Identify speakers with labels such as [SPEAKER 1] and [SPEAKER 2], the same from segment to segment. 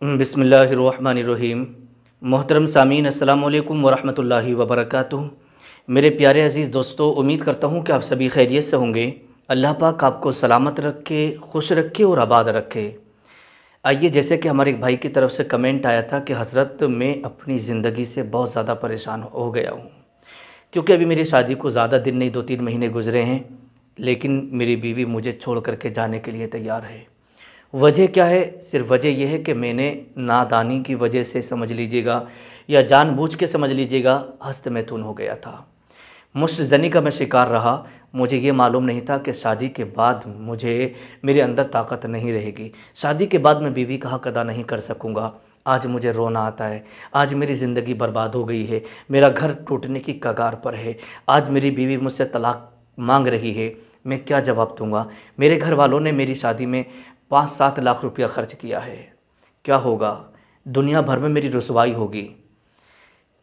[SPEAKER 1] बिस्मिल्लाहिर्रहमानिर्रहीम। मोहतरम सामीन अस्सलाम वालेकुम वरहमतुल्लाहि वबरकातुहू। मेरे प्यारे अज़ीज़ दोस्तों, उम्मीद करता हूँ कि आप सभी खैरियत से होंगे। अल्लाह पाक आपको सलामत रखे, खुश रखे और आबाद रखे। आइए, जैसे कि हमारे एक भाई की तरफ से कमेंट आया था कि हज़रत मैं अपनी ज़िंदगी से बहुत ज़्यादा परेशान हो गया हूँ, क्योंकि अभी मेरी शादी को ज़्यादा दिन नहीं, 2-3 महीने गुजरे हैं, लेकिन मेरी बीवी मुझे छोड़ करके जाने के लिए तैयार है। वजह क्या है? सिर्फ वजह यह है कि मैंने नादानी की वजह से समझ लीजिएगा या जानबूझ के समझ लीजिएगा, हस्तमैथुन हो गया था। मुश्तज़नी का मैं शिकार रहा। मुझे ये मालूम नहीं था कि शादी के बाद मुझे मेरे अंदर ताकत नहीं रहेगी। शादी के बाद मैं बीवी का हक़ अदा नहीं कर सकूँगा। आज मुझे रोना आता है। आज मेरी ज़िंदगी बर्बाद हो गई है। मेरा घर टूटने की कगार पर है। आज मेरी बीवी मुझसे तलाक़ मांग रही है। मैं क्या जवाब दूँगा? मेरे घर वालों ने मेरी शादी में 5-7 लाख रुपया ख़र्च किया है। क्या होगा? दुनिया भर में मेरी रुसवाई होगी।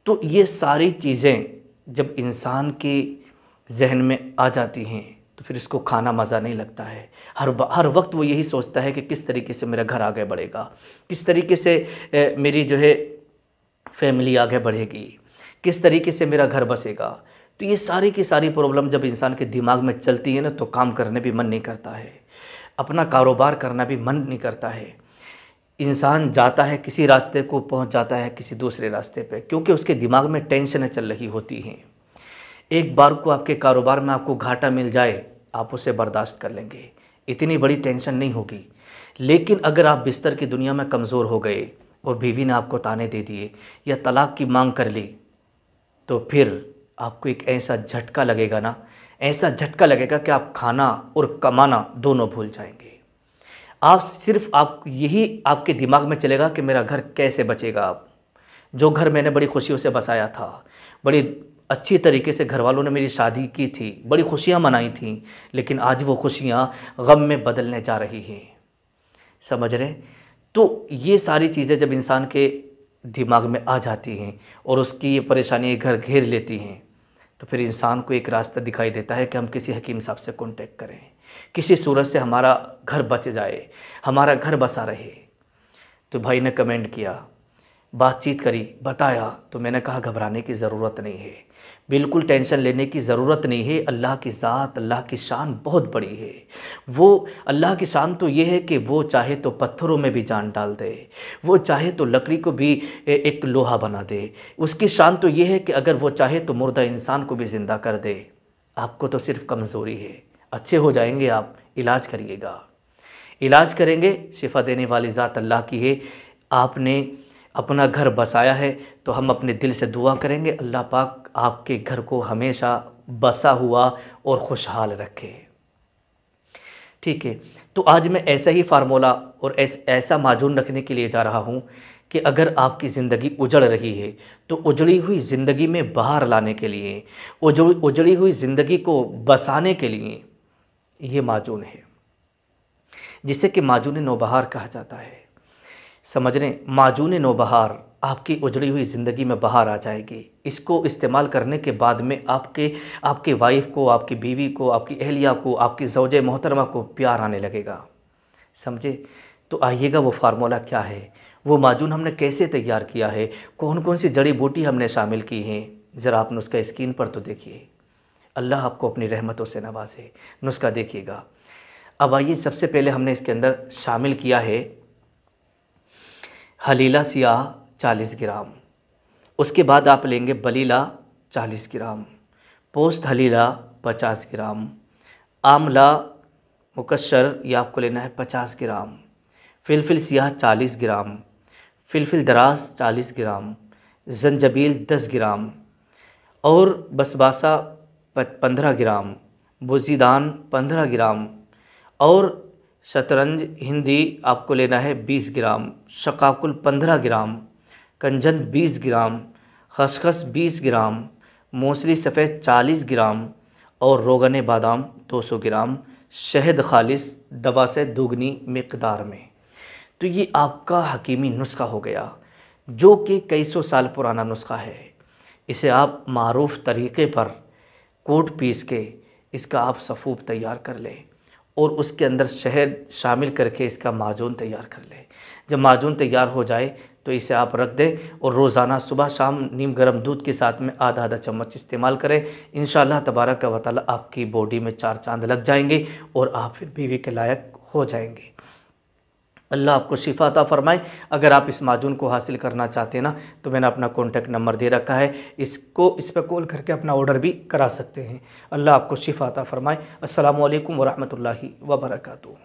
[SPEAKER 1] तो ये सारी चीज़ें जब इंसान के जहन में आ जाती हैं तो फिर इसको खाना मज़ा नहीं लगता है। हर वक्त वो यही सोचता है कि किस तरीके से मेरा घर आगे बढ़ेगा, किस तरीके से मेरी जो है फैमिली आगे बढ़ेगी, किस तरीके से मेरा घर बसेगा। तो ये सारी की सारी प्रॉब्लम जब इंसान के दिमाग में चलती है ना, तो काम करने भी मन नहीं करता है, अपना कारोबार करना भी मन नहीं करता है। इंसान जाता है किसी रास्ते को, पहुंच जाता है किसी दूसरे रास्ते पे, क्योंकि उसके दिमाग में टेंशनें चल रही होती हैं। एक बार को आपके कारोबार में आपको घाटा मिल जाए, आप उसे बर्दाश्त कर लेंगे, इतनी बड़ी टेंशन नहीं होगी। लेकिन अगर आप बिस्तर की दुनिया में कमज़ोर हो गए और बीवी ने आपको ताने दे दिए या तलाक़ की मांग कर ली, तो फिर आपको एक ऐसा झटका लगेगा ना, ऐसा झटका लगेगा कि आप खाना और कमाना दोनों भूल जाएंगे। आप यही आपके दिमाग में चलेगा कि मेरा घर कैसे बचेगा। अब जो घर मैंने बड़ी खुशियों से बसाया था, बड़ी अच्छी तरीके से घर वालों ने मेरी शादी की थी, बड़ी खुशियाँ मनाई थीं, लेकिन आज वो खुशियाँ गम में बदलने जा रही हैं। समझ रहे? तो ये सारी चीज़ें जब इंसान के दिमाग में आ जाती हैं और उसकी ये परेशानी घर घेर लेती हैं, तो फिर इंसान को एक रास्ता दिखाई देता है कि हम किसी हकीम साहब से कॉन्टेक्ट करें, किसी सूरत से हमारा घर बच जाए, हमारा घर बसा रहे। तो भाई ने कमेंट किया, बातचीत करी, बताया, तो मैंने कहा घबराने की ज़रूरत नहीं है, बिल्कुल टेंशन लेने की ज़रूरत नहीं है। अल्लाह की ज़ात, अल्लाह की शान बहुत बड़ी है। वो अल्लाह की शान तो ये है कि वो चाहे तो पत्थरों में भी जान डाल दे, वो चाहे तो लकड़ी को भी एक लोहा बना दे। उसकी शान तो ये है कि अगर वो चाहे तो मुर्दा इंसान को भी ज़िंदा कर दे। आपको तो सिर्फ कमज़ोरी है। अच्छे हो जाएंगे आप, इलाज करिएगा, इलाज करेंगे, शिफा देने वाली ज़ात अल्लाह की है। आपने अपना घर बसाया है तो हम अपने दिल से दुआ करेंगे, अल्लाह पाक आपके घर को हमेशा बसा हुआ और खुशहाल रखे। ठीक है? तो आज मैं ऐसा ही फार्मूला और ऐसा माजून रखने के लिए जा रहा हूँ कि अगर आपकी ज़िंदगी उजड़ रही है तो उजड़ी हुई ज़िंदगी में बहार लाने के लिए, उजड़ी हुई ज़िंदगी को बसाने के लिए ये माजून है, जिसे कि माजून नौबहार कहा जाता है। समझ रहे? माजून नौबहार, आपकी उजड़ी हुई ज़िंदगी में बहार आ जाएगी। इसको इस्तेमाल करने के बाद में आपके वाइफ को, आपकी बीवी को, आपकी अहलिया को, आपकी ज़ौजे मोहतरमा को प्यार आने लगेगा। समझे? तो आइएगा, वो फार्मूला क्या है, वो माजून हमने कैसे तैयार किया है, कौन कौन सी जड़ी बूटी हमने शामिल की हैं, ज़रा आप नुस्खा स्क्रीन पर तो देखिए। अल्लाह आपको अपनी रहमतों से नवाजे। नुस्खा देखिएगा। अब आइए, सबसे पहले हमने इसके अंदर शामिल किया है हलीला सियाह 40 ग्राम। उसके बाद आप लेंगे बलीला 40 ग्राम, पोस्त हलीला 50 ग्राम, आमला मुकस्सर ये आपको लेना है 50 ग्राम, फिलफिल सियाह 40 ग्राम, फिलफिल दराज 40 ग्राम, जंजबील 10 ग्राम और बसबासा 15 ग्राम, बुज़ीदान 15 ग्राम और शतरंज हिंदी आपको लेना है 20 ग्राम, शकाकुल 15 ग्राम, कंजन 20 ग्राम, खसखस 20 ग्राम, मूसली सफ़ेद 40 ग्राम और रोगन बादाम 200 ग्राम, शहद खालिस दवा से दुगनी मिकदार में। तो ये आपका हकीमी नुस्खा हो गया, जो कि कई सौ साल पुराना नुस्खा है। इसे आप मारूफ तरीक़े पर कूट पीस के इसका आप सफ़ूब तैयार कर लें और उसके अंदर शहद शामिल करके इसका माजून तैयार कर लें। जब माजून तैयार हो जाए तो इसे आप रख दें और रोज़ाना सुबह शाम नीम गर्म दूध के साथ में आधा आधा चम्मच इस्तेमाल करें। इंशाअल्लाह तबारक व तआला आपकी बॉडी में 4 चांद लग जाएंगे और आप फिर बीवी के लायक हो जाएंगे। अल्लाह आपको शिफा अता फ़रमाए। अगर आप इस माजून को हासिल करना चाहते हैं ना, तो मैंने अपना कॉन्टैक्ट नंबर दे रखा है, इस पर कॉल करके अपना ऑर्डर भी करा सकते हैं। अल्लाह आपको शिफा अता फ़रमाए। अस्सलामु अलैकुम व रहमतुल्लाहि व बरकातुहू।